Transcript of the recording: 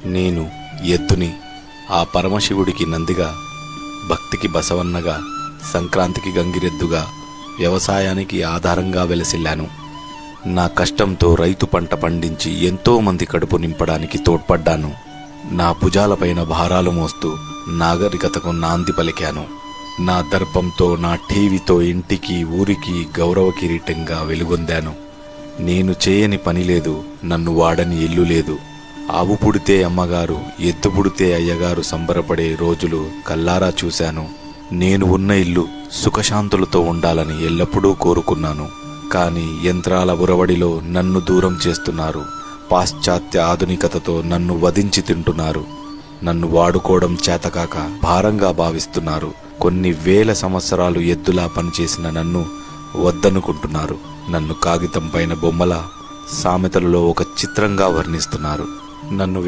నేను ఎద్దుని, ఆ పరమశివుడికి నందిగా, భక్తికి బసవన్నగా, సంక్రాంతికి గంగిరెద్దుగా, వ్యవసాయానికి ఆధారంగా వెలసిల్లాను. నా కష్టంతో రైతు పంట పండించి ఎంతో మంది కడుపు నింపడానికి తోడ్పడ్డాను. నా భుజాలపైన భారాలు మోస్తూ నాగరికతకు నాంది పలికాను. నా దర్పంతో, నా టీవీతో ఇంటికి ఊరికి గౌరవ కిరీటంగా వెలుగొందాను. నేను చేయని పని లేదు, నన్ను వాడని ఇల్లు లేదు. ఆవు పుడితే అమ్మగారు, ఎద్దు పుడితే అయ్యగారు సంబరపడే రోజులు కల్లారా చూశాను. నేను ఉన్న ఇల్లు సుఖశాంతులతో ఉండాలని ఎల్లప్పుడూ కోరుకున్నాను. కానీ యంత్రాల ఉరవడిలో నన్ను దూరం చేస్తున్నారు. పాశ్చాత్య ఆధునికతతో నన్ను వధించి తింటున్నారు. నన్ను వాడుకోవడం చేతకాక భారంగా భావిస్తున్నారు. కొన్ని వేల సంవత్సరాలు ఎద్దులా పనిచేసిన నన్ను వద్దనుకుంటున్నారు. నన్ను కాగితం పైన బొమ్మలా, సామెతలలో ఒక చిత్రంగా వర్ణిస్తున్నారు. నన్ను